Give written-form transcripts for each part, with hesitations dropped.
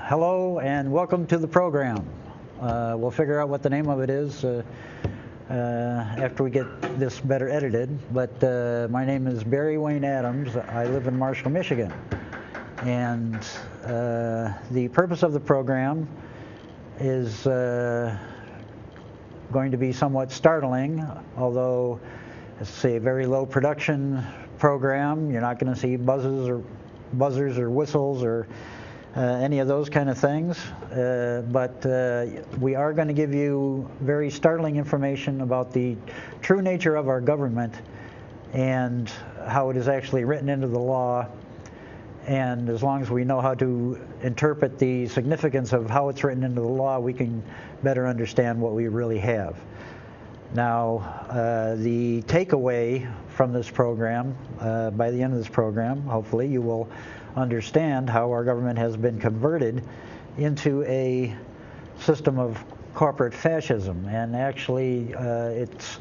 Hello and welcome to the program. We'll figure out what the name of it is after we get this better edited. But my name is Barry Wayne Adams. I live in Marshall, Michigan. And the purpose of the program is going to be somewhat startling, although it's a very low production program. You're not going to see buzzers or whistles or any of those kind of things, but we are going to give you very startling information about the true nature of our government and how it is actually written into the law. And as long as we know how to interpret the significance of how it's written into the law, we can better understand what we really have. Now, the takeaway from this program, by the end of this program, hopefully, you will understand how our government has been converted into a system of corporate fascism. And actually, it's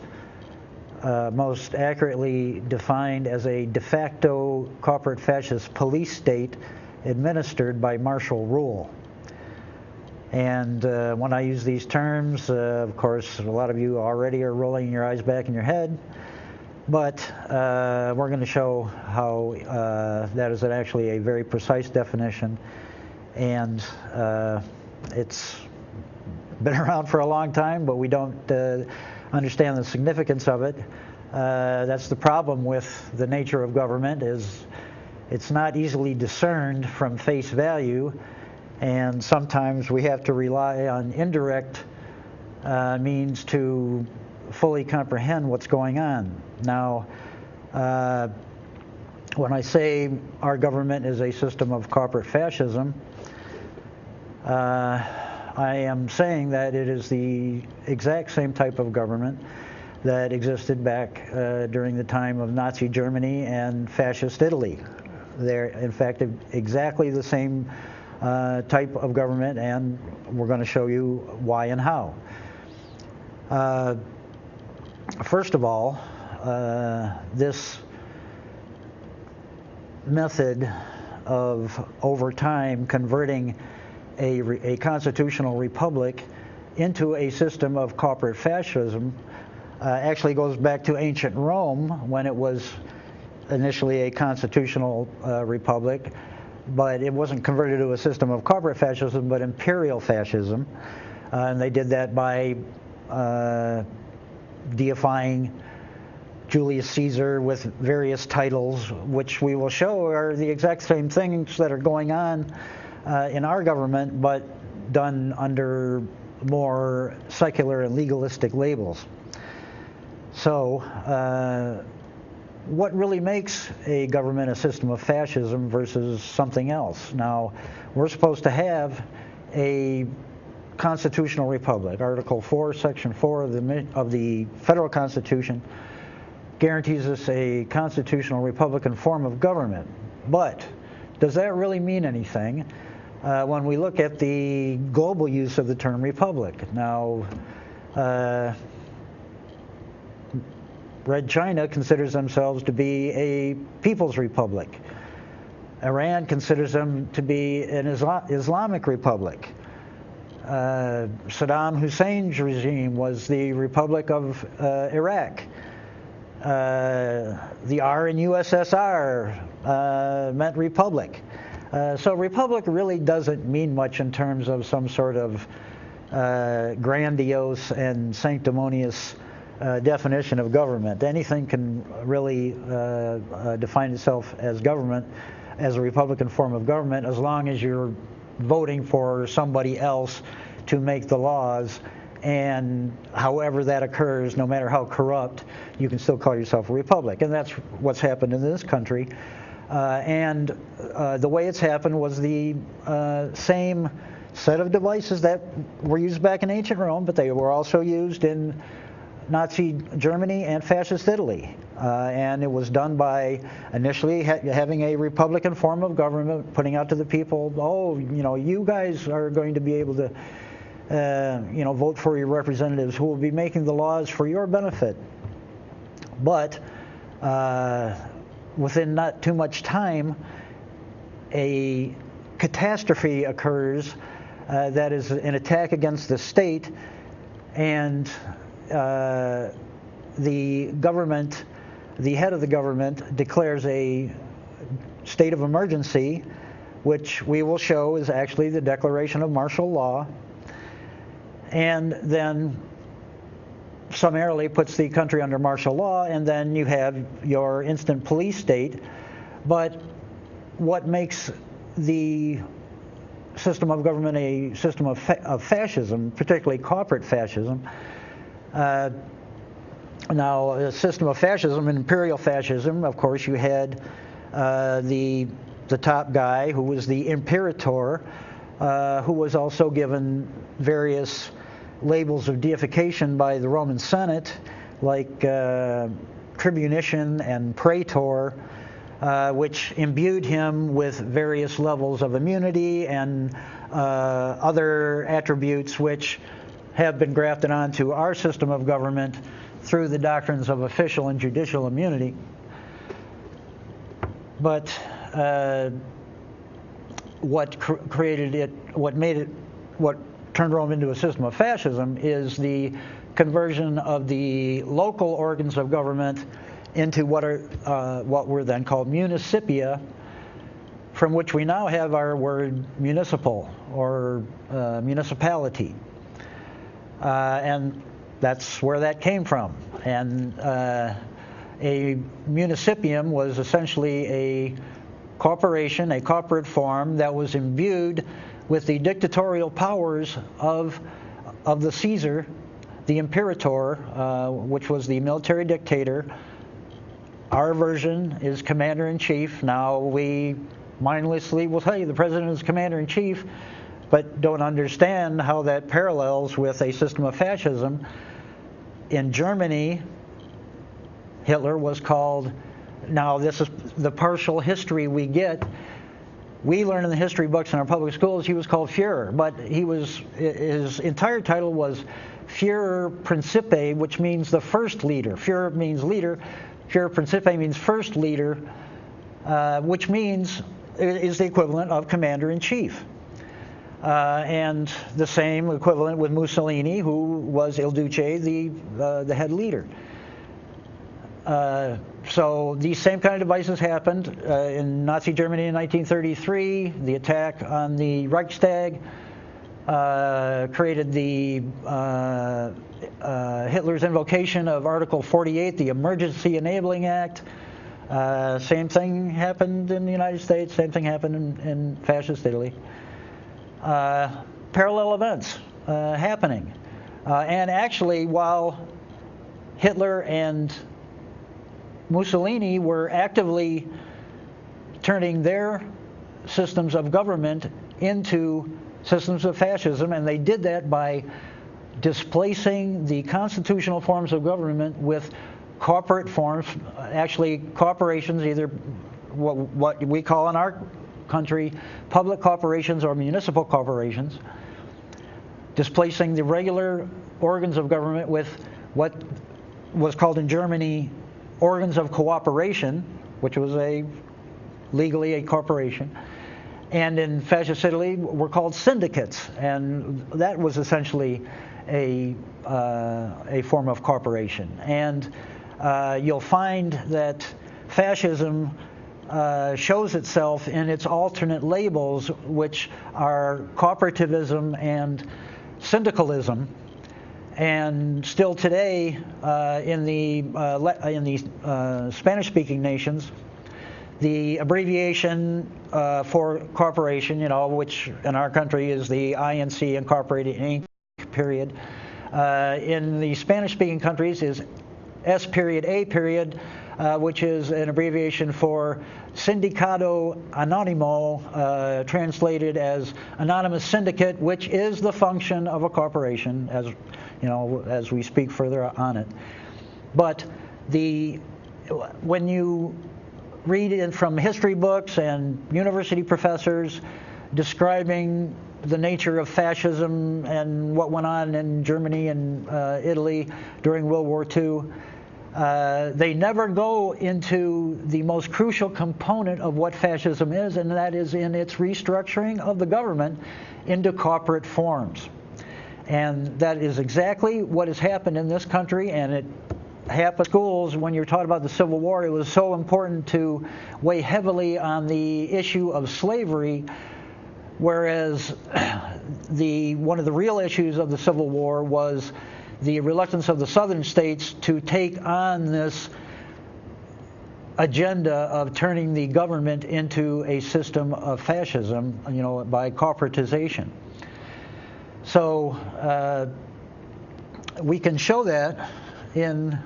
most accurately defined as a de facto corporate fascist police state administered by martial rule. And when I use these terms, of course, a lot of you already are rolling your eyes back in your head. But we're going to show how that is actually a very precise definition, and it's been around for a long time, but we don't understand the significance of it. That's the problem with the nature of government, is it's not easily discerned from face value, and sometimes we have to rely on indirect means to fully comprehend what's going on. Now, when I say our government is a system of corporate fascism, I am saying that it is the exact same type of government that existed back during the time of Nazi Germany and fascist Italy. They're, in fact, exactly the same type of government, and we're going to show you why and how. First of all, this method of, over time, converting a constitutional republic into a system of corporate fascism actually goes back to ancient Rome, when it was initially a constitutional republic, but it wasn't converted to a system of corporate fascism, but imperial fascism. And they did that by deifying Julius Caesar with various titles, which we will show are the exact same things that are going on in our government, but done under more secular and legalistic labels. So, what really makes a government a system of fascism versus something else? Now, we're supposed to have a constitutional republic. Article 4, Section 4 of the Federal Constitution guarantees us a constitutional republican form of government. But does that really mean anything when we look at the global use of the term republic? Now, Red China considers themselves to be a people's republic. Iran considers them to be an Islamic republic. Saddam Hussein's regime was the Republic of Iraq. The R in USSR meant republic. So republic really doesn't mean much in terms of some sort of grandiose and sanctimonious definition of government. Anything can really define itself as government, as a republican form of government, as long as you're voting for somebody else to make the laws, and however that occurs, no matter how corrupt, you can still call yourself a republic. And that's what's happened in this country. And the way it's happened was the same set of devices that were used back in ancient Rome, but they were also used in Nazi Germany and fascist Italy. And it was done by initially having a republican form of government, putting out to the people, oh, you know, you guys are going to be able to vote for your representatives who will be making the laws for your benefit. But within not too much time, a catastrophe occurs that is an attack against the state, and the government, the head of the government, declares a state of emergency, which we will show is actually the declaration of martial law, and then summarily puts the country under martial law, and then you have your instant police state. But what makes the system of government a system of fascism, particularly corporate fascism, now a system of fascism, imperial fascism, of course you had the top guy who was the imperator, who was also given various labels of deification by the Roman Senate, like tribunician and praetor, which imbued him with various levels of immunity and other attributes which have been grafted onto our system of government through the doctrines of official and judicial immunity. But what turned Rome into a system of fascism is the conversion of the local organs of government into what were then called municipia, from which we now have our word municipal or municipality, and that's where that came from. And a municipium was essentially a corporation, a corporate form that was imbued with the dictatorial powers of the Caesar, the imperator, which was the military dictator. Our version is commander-in-chief. Now we mindlessly will tell you the president is commander-in-chief, but don't understand how that parallels with a system of fascism. In Germany, Hitler was called, now this is the partial history we get. We learn in the history books in our public schools he was called Führer, but his entire title was Führer Principe, which means the first leader. Führer means leader. Führer Principe means first leader, which means is the equivalent of commander-in-chief. And the same equivalent with Mussolini, who was Il Duce, the head leader. So these same kind of devices happened in Nazi Germany in 1933. The attack on the Reichstag created the Hitler's invocation of Article 48, the Emergency Enabling Act. Same thing happened in the United States. Same thing happened in fascist Italy. Parallel events happening. And actually, while Hitler and Mussolini were actively turning their systems of government into systems of fascism, and they did that by displacing the constitutional forms of government with corporate forms, actually corporations, either what we call in our country public corporations or municipal corporations, displacing the regular organs of government with what was called in Germany organs of cooperation, which was legally a corporation, and in fascist Italy were called syndicates, and that was essentially a form of corporation. And you'll find that fascism shows itself in its alternate labels, which are cooperativism and syndicalism. And still today, in the Spanish-speaking nations, the abbreviation for corporation, which in our country is the INC, Incorporated Inc. period, in the Spanish-speaking countries is S.A. Which is an abbreviation for Sindicato Anonimo, translated as anonymous syndicate, which is the function of a corporation, as we speak further on it. But when you read it from history books and university professors describing the nature of fascism and what went on in Germany and Italy during World War II, they never go into the most crucial component of what fascism is, and that is in its restructuring of the government into corporate forms. And that is exactly what has happened in this country, and it happened in schools when you're taught about the Civil War. It was so important to weigh heavily on the issue of slavery, whereas one of the real issues of the Civil War was the reluctance of the southern states to take on this agenda of turning the government into a system of fascism, by corporatization. So we can show that in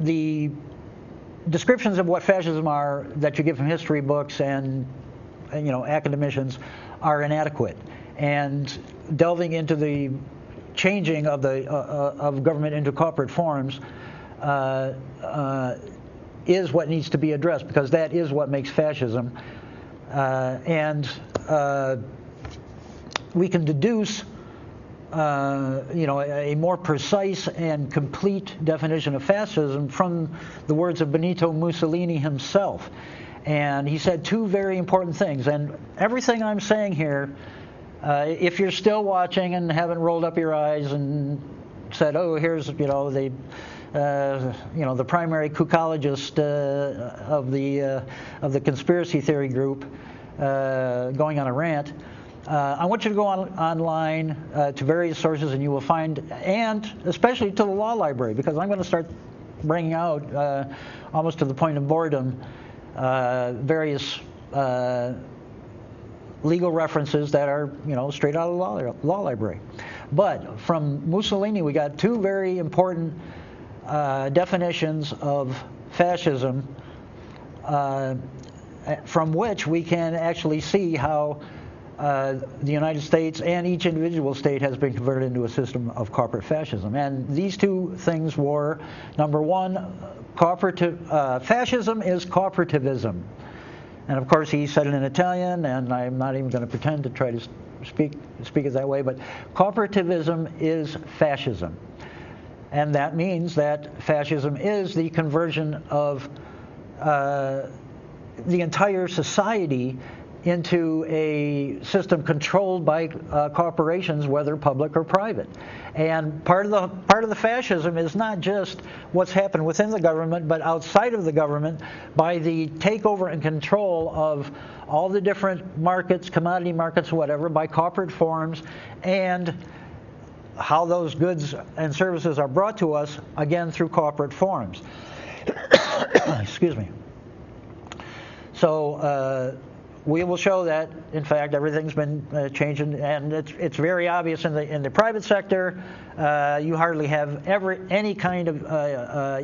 the descriptions of what fascism are that you get from history books and academicians are inadequate, and delving into the changing of the of government into corporate forms is what needs to be addressed, because that is what makes fascism, and we can deduce a more precise and complete definition of fascism from the words of Benito Mussolini himself. And he said two very important things. And everything I'm saying here, if you're still watching and haven't rolled up your eyes and said, "Oh, here's the primary cucologist of the conspiracy theory group going on a rant," I want you to go online to various sources, and you will find, and especially to the law library, because I'm going to start bringing out, almost to the point of boredom, various legal references that are, straight out of the law library. But from Mussolini, we got two very important definitions of fascism, from which we can actually see how the United States and each individual state has been converted into a system of corporate fascism. And these two things were, number one, fascism is corporativism. And of course he said it in Italian, and I'm not even going to pretend to try to speak it that way, but corporativism is fascism. And that means that fascism is the conversion of the entire society into a system controlled by corporations, whether public or private. And part of the fascism is not just what's happened within the government, but outside of the government, by the takeover and control of all the different markets, commodity markets, whatever, by corporate forms, and how those goods and services are brought to us, again, through corporate forms. Excuse me. So we will show that, in fact, everything's been changing, and it's very obvious in the private sector. You hardly have any kind of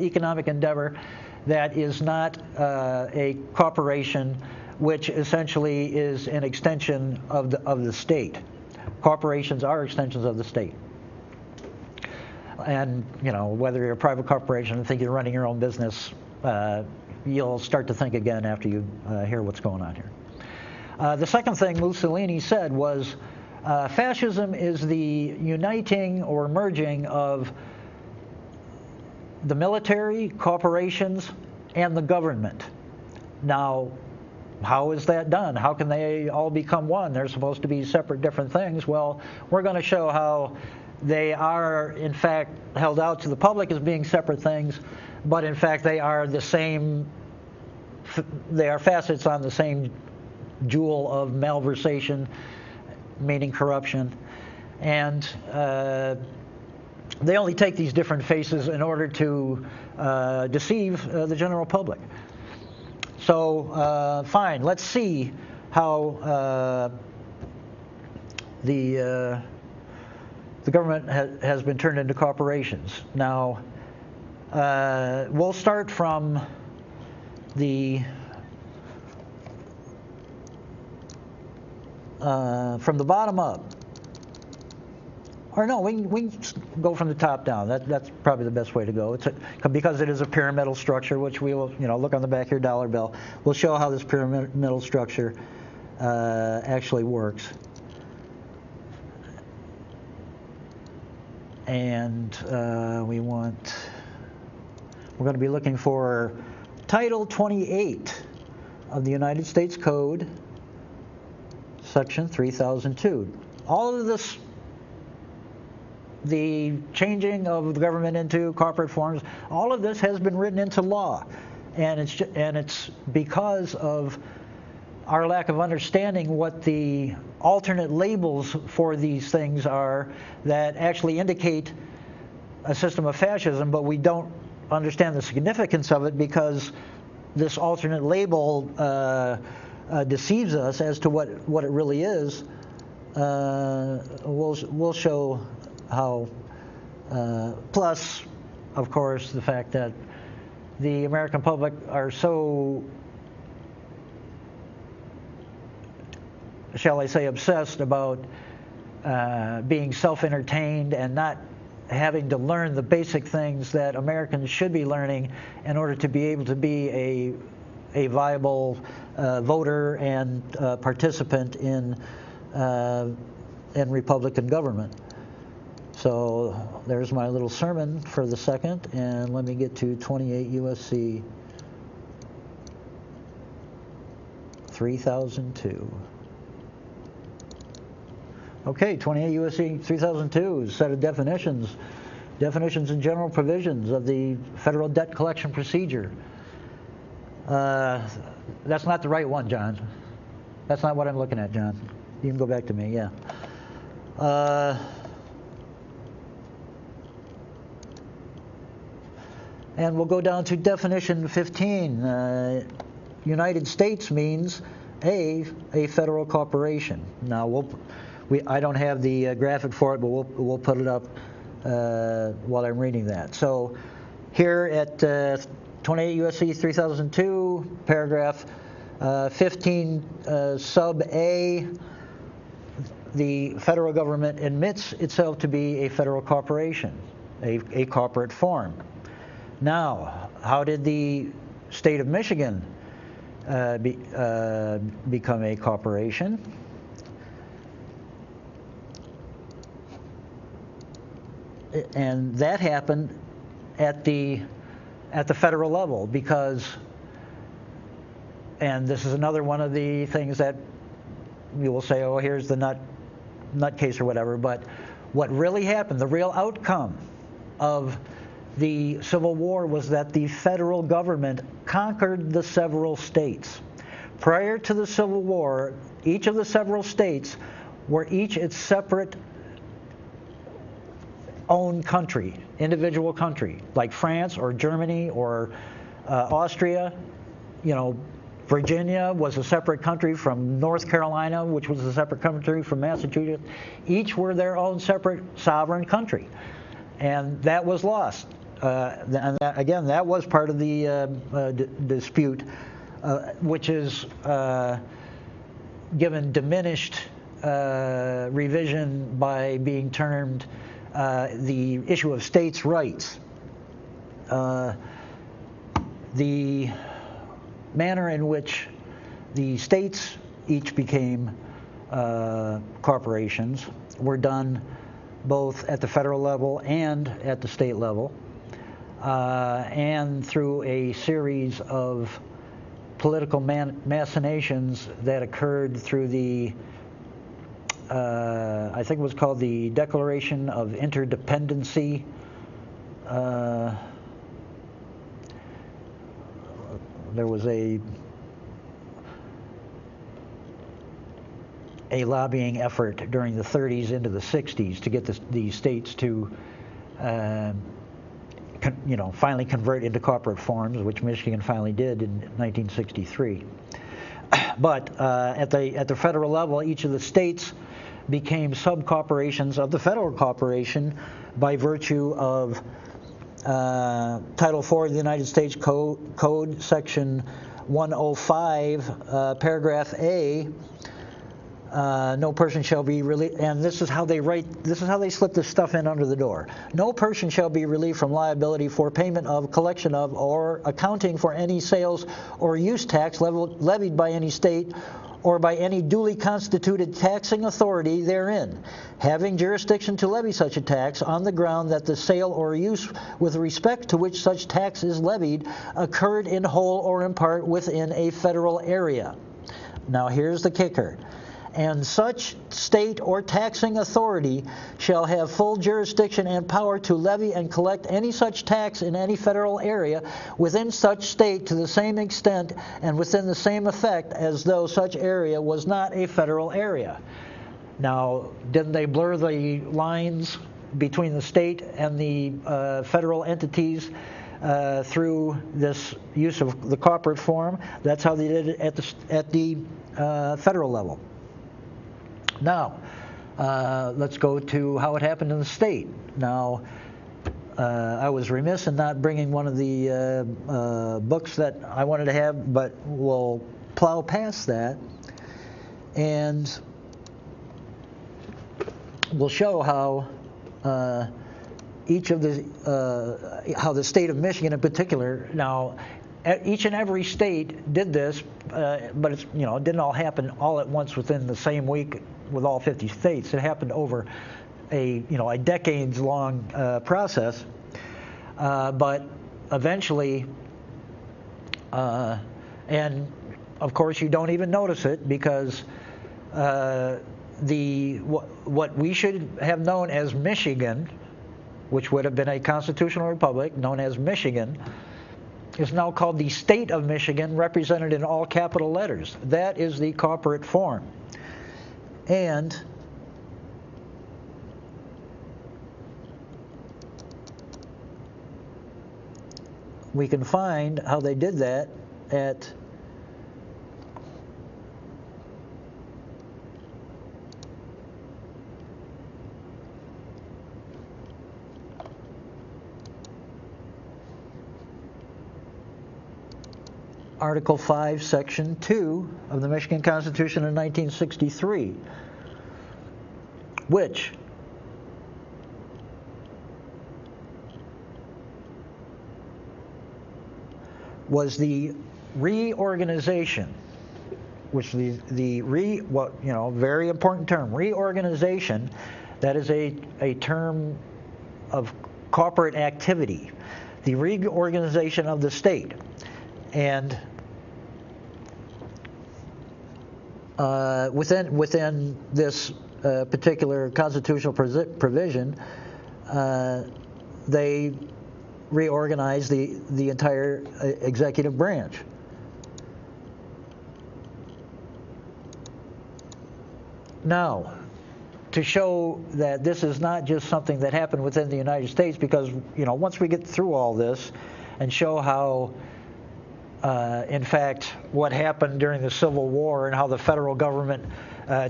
economic endeavor that is not a corporation, which essentially is an extension of the state. Corporations are extensions of the state. And whether you're a private corporation and think you're running your own business, you'll start to think again after you hear what's going on here. The second thing Mussolini said was fascism is the uniting or merging of the military, corporations, and the government. Now, how is that done? How can they all become one? They're supposed to be separate different things. Well, we're going to show how they are, in fact, held out to the public as being separate things, but in fact they are the same. They are facets on the same jewel of malversation, meaning corruption, and they only take these different faces in order to deceive the general public. So fine, let's see how the government has been turned into corporations. Now, we'll start from the bottom up. Or no, we can go from the top down. That's probably the best way to go. Because it is a pyramidal structure, which we will, look on the back of your dollar bill. We'll show how this pyramidal structure actually works. And we're going to be looking for Title 28 of the United States Code, Section 3002. All of this, the changing of the government into corporate forms, all of this has been written into law, and it's because of our lack of understanding what the alternate labels for these things are that actually indicate a system of fascism, but we don't understand the significance of it because this alternate label deceives us as to what it really is. We'll show how. Plus, of course, the fact that the American public are so, shall I say, obsessed about being self-entertained and not having to learn the basic things that Americans should be learning in order to be able to be a viable voter and participant in Republican government. So there's my little sermon for the second, and let me get to 28 U.S.C. 3002. Okay, 28 U.S.C. 3002 is a set of definitions and general provisions of the federal debt collection procedure. That's not the right one, John. That's not what I'm looking at, John. You can go back to me, yeah. And we'll go down to definition 15. United States means a federal corporation. Now, I don't have the graphic for it, but we'll put it up while I'm reading that. So here at 28 U.S.C. 3002, paragraph 15, sub A, the federal government admits itself to be a federal corporation, a corporate form. Now, how did the state of Michigan become a corporation? And that happened at the federal level because, and this is another one of the things that you will say, oh, here's the nut case or whatever, but what really happened, the real outcome of the Civil War was that the federal government conquered the several states. Prior to the Civil War, each of the several states were each its separate own country, individual country, like France or Germany or Austria. You know, Virginia was a separate country from North Carolina, which was a separate country from Massachusetts. Each were their own separate sovereign country, and that was lost. And again, that was part of the dispute, which is given diminished revision by being termed the issue of states' rights. The manner in which the states each became corporations were done both at the federal level and at the state level, and through a series of political machinations that occurred through the I think it was called the Declaration of Interdependency. There was a lobbying effort during the 30s into the 60s to get the states to, finally convert into corporate forms, which Michigan finally did in 1963. But at the federal level, each of the states became sub-corporations of the federal corporation by virtue of Title IV of the United States Code, Section 105, Paragraph A, no person shall be relieved, and this is how they slip this stuff in under the door. No person shall be relieved from liability for payment of, collection of, or accounting for any sales or use tax levied by any state or by any duly constituted taxing authority therein, having jurisdiction to levy such a tax on the ground that the sale or use with respect to which such tax is levied occurred in whole or in part within a federal area. Now here's the kicker. And such state or taxing authority shall have full jurisdiction and power to levy and collect any such tax in any federal area within such state to the same extent and within the same effect as though such area was not a federal area. Now, didn't they blur the lines between the state and the federal entities through this use of the corporate form? That's how they did it at the federal level. Now, let's go to how it happened in the state. Now, I was remiss in not bringing one of the books that I wanted to have, but we'll plow past that, and we'll show how each of the how the state of Michigan in particular. Now, each and every state did this, but it's, it didn't all happen all at once within the same week with all 50 states. It happened over a decades-long process, but eventually, and of course you don't even notice it because what we should have known as Michigan, which would have been a constitutional republic known as Michigan, is now called the state of Michigan, represented in all capital letters. That is the corporate form. And we can find how they did that at Article 5, Section 2 of the Michigan Constitution in 1963, which was the reorganization, which very important term, reorganization. That is a term of corporate activity, the reorganization of the state. And within this particular constitutional provision, they reorganized the entire executive branch. Now, to show that this is not just something that happened within the United States, because once we get through all this and show how in fact, what happened during the Civil War and how the federal government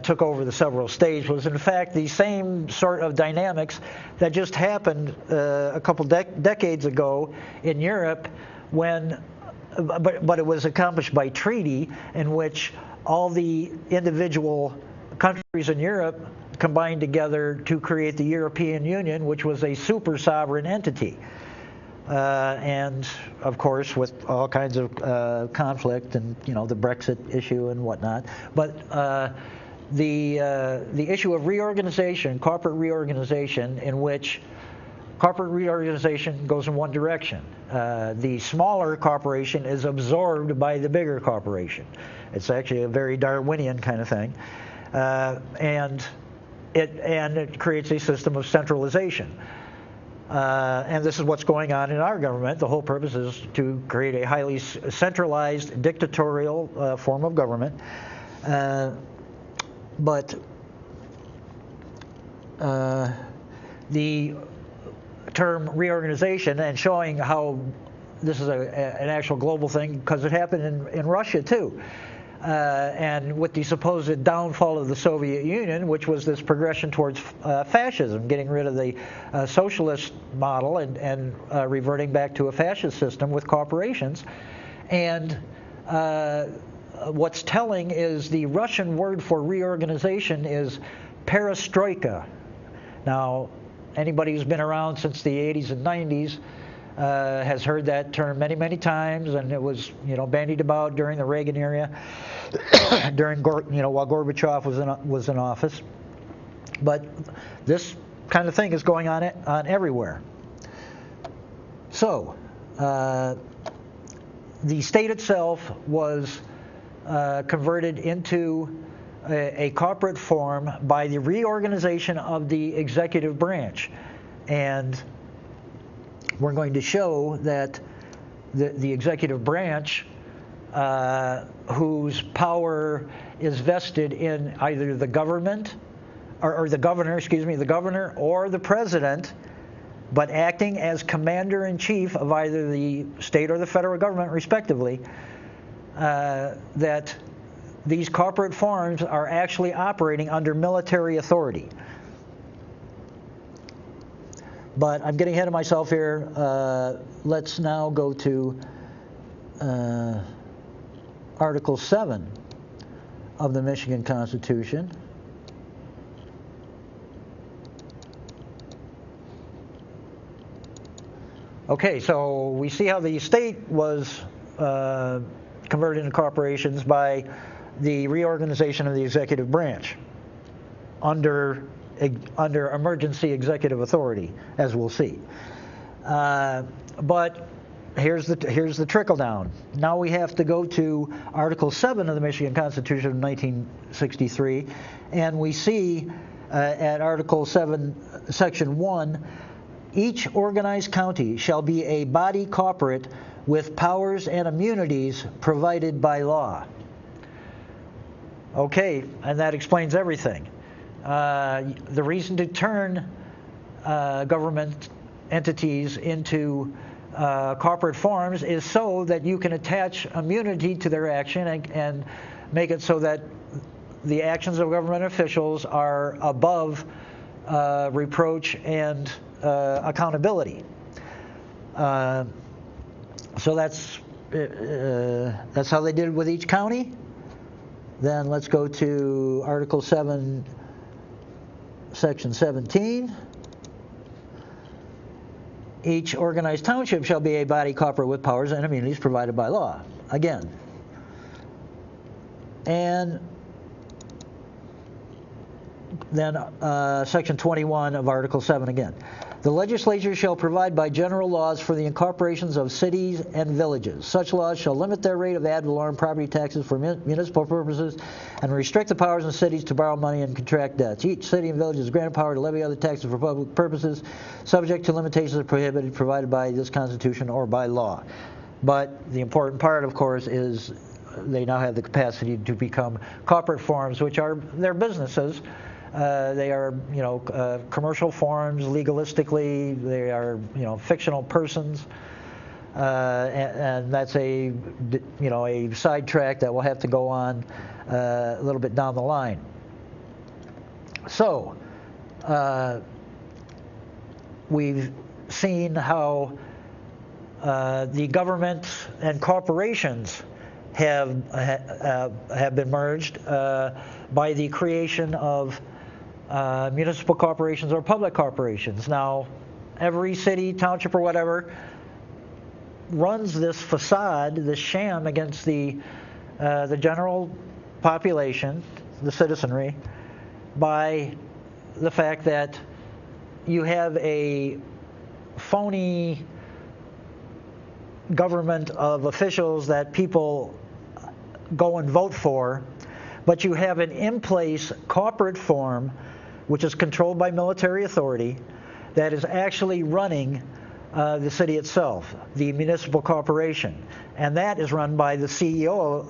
took over the several states was, in fact, the same sort of dynamics that just happened a couple decades ago in Europe when, but it was accomplished by treaty in which all the individual countries in Europe combined together to create the European Union, which was a super sovereign entity. And of course, with all kinds of conflict and the Brexit issue and whatnot. But the issue of reorganization, corporate reorganization, in which corporate reorganization goes in one direction. The smaller corporation is absorbed by the bigger corporation. It's actually a very Darwinian kind of thing, and it creates a system of centralization. And this is what's going on in our government. The whole purpose is to create a highly centralized, dictatorial form of government. But the term reorganization, and showing how this is an actual global thing, because it happened in Russia too. And with the supposed downfall of the Soviet Union, which was this progression towards fascism, getting rid of the socialist model and reverting back to a fascist system with corporations. And what's telling is the Russian word for reorganization is perestroika. Now, anybody who's been around since the 80s and 90s has heard that term many, many times, and it was, bandied about during the Reagan era, while Gorbachev was in office. But this kind of thing is going on everywhere. So, the state itself was converted into a corporate form by the reorganization of the executive branch. And we're going to show that the executive branch, whose power is vested in either the government, or the governor or the president, but acting as commander-in-chief of either the state or the federal government, respectively, that these corporate forms are actually operating under military authority. But I'm getting ahead of myself here. Let's now go to Article 7 of the Michigan Constitution. Okay, so we see how the state was converted into corporations by the reorganization of the executive branch under emergency executive authority, as we'll see. But here's the trickle down. Now we have to go to Article 7 of the Michigan Constitution of 1963, and we see at Article 7, Section 1, each organized county shall be a body corporate with powers and immunities provided by law. Okay, and that explains everything. The reason to turn government entities into corporate forms is so that you can attach immunity to their action and make it so that the actions of government officials are above reproach and accountability. So that's how they did it with each county. Then let's go to Article 7, Section 17. Each organized township shall be a body corporate with powers and immunities provided by law. Again. And then Section 21 of Article 7 again. The legislature shall provide by general laws for the incorporations of cities and villages. Such laws shall limit their rate of ad valorem property taxes for municipal purposes and restrict the powers of cities to borrow money and contract debts. Each city and village is granted power to levy other taxes for public purposes, subject to limitations prohibited by this Constitution or by law. But the important part, of course, is they now have the capacity to become corporate forms, which are their businesses. They are, commercial forms legalistically. They are, fictional persons, and that's a sidetrack that we'll have to go on a little bit down the line. So, we've seen how the government and corporations have been merged by the creation of municipal corporations or public corporations. Now, every city, township, or whatever runs this facade, this sham against the general population, the citizenry, by the fact that you have a phony government of officials that people go and vote for, but you have an in-place corporate form which is controlled by military authority that is actually running the city itself, the municipal corporation, and that is run by the CEO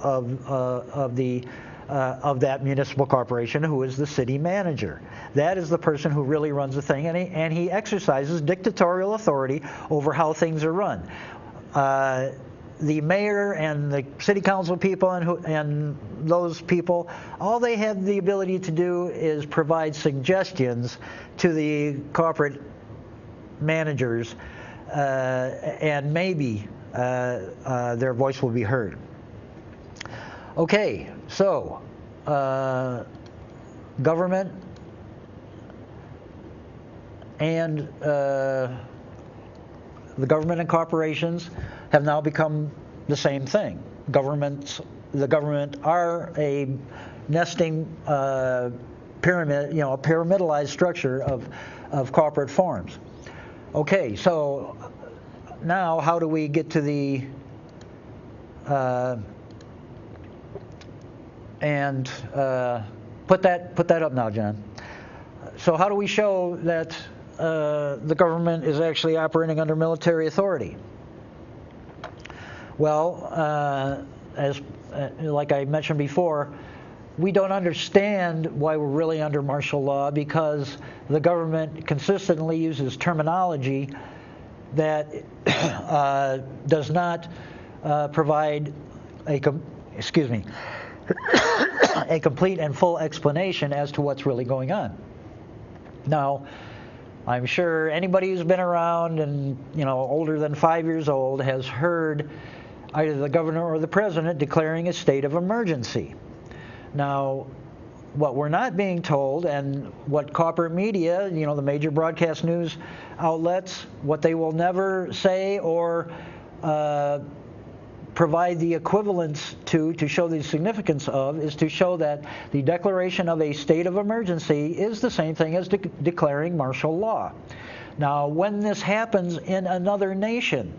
of that municipal corporation, who is the city manager. That is the person who really runs the thing, and he exercises dictatorial authority over how things are run. The mayor and the city council people and those people, all they have the ability to do is provide suggestions to the corporate managers, and maybe their voice will be heard. Okay, so government and the government and corporations have now become the same thing. The government are a nesting pyramid, a pyramidalized structure of corporate forms. Okay, so now how do we get to the put that up now, John. So how do we show that the government is actually operating under military authority? Well, like I mentioned before, we don't understand why we're really under martial law because the government consistently uses terminology that does not provide a complete and full explanation as to what's really going on. Now, I'm sure anybody who's been around and older than 5 years old has heard either the governor or the president declaring a state of emergency. Now, what we're not being told, and what corporate media, the major broadcast news outlets, what they will never say or provide the equivalence to show the significance of, is to show that the declaration of a state of emergency is the same thing as declaring martial law. Now, when this happens in another nation,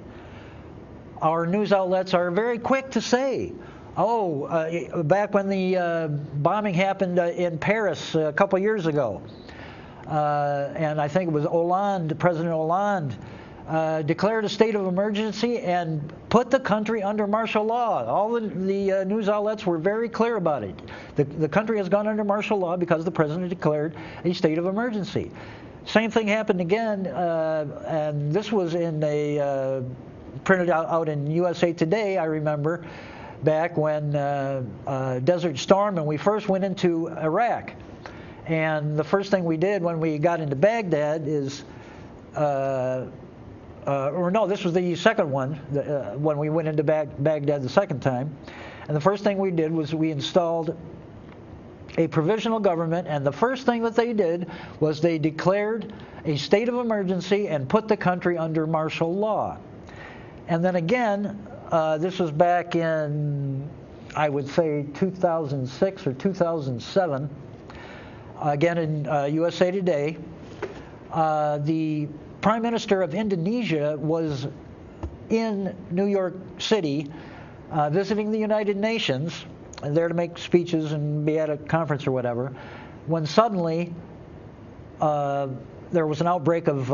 our news outlets are very quick to say, back when the bombing happened in Paris a couple years ago, and I think it was President Hollande, declared a state of emergency and put the country under martial law. All the news outlets were very clear about it. The country has gone under martial law because the president declared a state of emergency. Same thing happened again, and this was printed out in USA Today, I remember, back when Desert Storm, and we first went into Iraq. And the first thing we did when we got into Baghdad is, this was the second one, when we went into Baghdad the second time. And the first thing we did was we installed a provisional government, and the first thing that they did was they declared a state of emergency and put the country under martial law. And then again, this was back in, I would say, 2006 or 2007, again in USA Today. The Prime Minister of Indonesia was in New York City visiting the United Nations, there to make speeches and be at a conference or whatever, when suddenly there was an outbreak of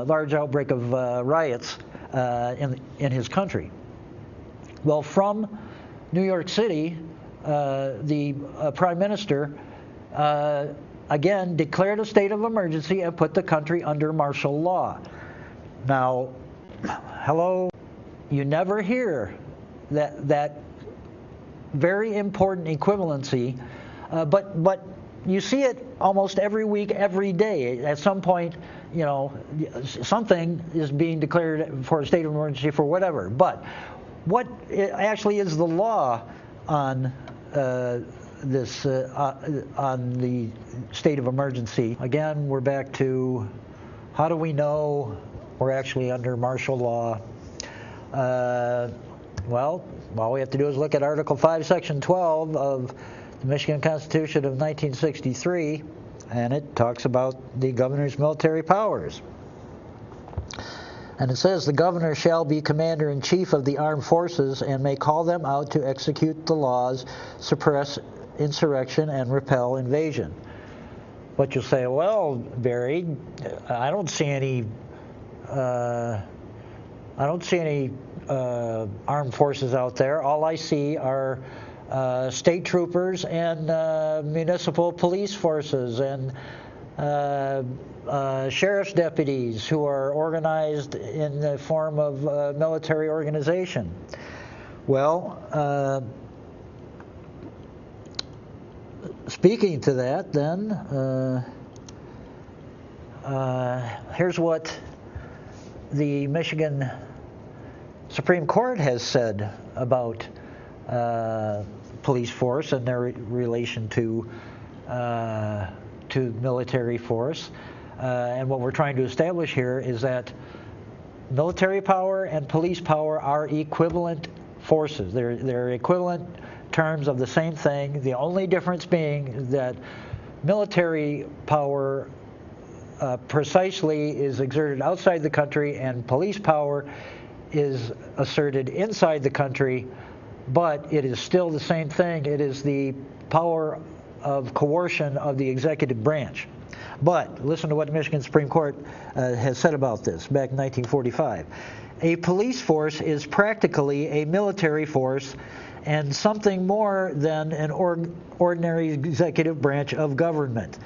large outbreak of riots in his country. Well, from New York City, the Prime Minister again declared a state of emergency and put the country under martial law. Now, hello, you never hear that very important equivalency, but you see it almost every week, every day. At some point, something is being declared for a state of emergency for whatever. But what actually is the law on on the state of emergency? Again, we're back to how do we know we're actually under martial law? Well, all we have to do is look at Article 5, Section 12 of the Michigan Constitution of 1963, and it talks about the governor's military powers. And it says, the governor shall be commander-in-chief of the armed forces and may call them out to execute the laws, suppress insurrection, and repel invasion. But you'll say, well, Barry, I don't see any armed forces out there. All I see are state troopers and municipal police forces and sheriff's deputies who are organized in the form of military organization. Well, speaking to that, then, here's what the Michigan Supreme Court has said about police force and their relation to military force. And what we're trying to establish here is that military power and police power are equivalent forces. They're equivalent terms of the same thing. The only difference being that military power precisely is exerted outside the country, and police power is asserted inside the country, but it is still the same thing. It is the power of coercion of the executive branch. But listen to what the Michigan Supreme Court has said about this back in 1945. A police force is practically a military force and something more than an ordinary executive branch of government.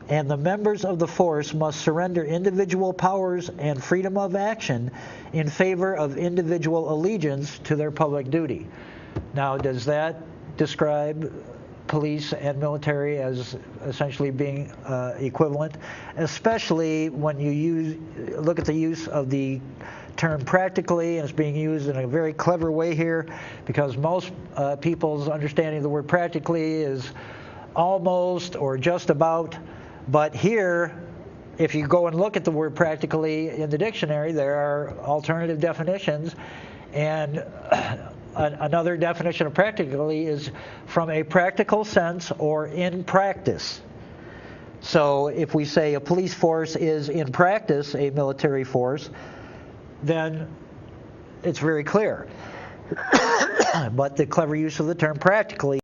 And the members of the force must surrender individual powers and freedom of action in favor of individual allegiance to their public duty. Now, does that describe police and military as essentially being equivalent? Especially when you look at the use of the term practically, and it's being used in a very clever way here, because most people's understanding of the word practically is almost or just about. But here, if you go and look at the word practically in the dictionary, there are alternative definitions, and another definition of practically is from a practical sense or in practice. So if we say a police force is in practice a military force, then it's very clear. But the clever use of the term practically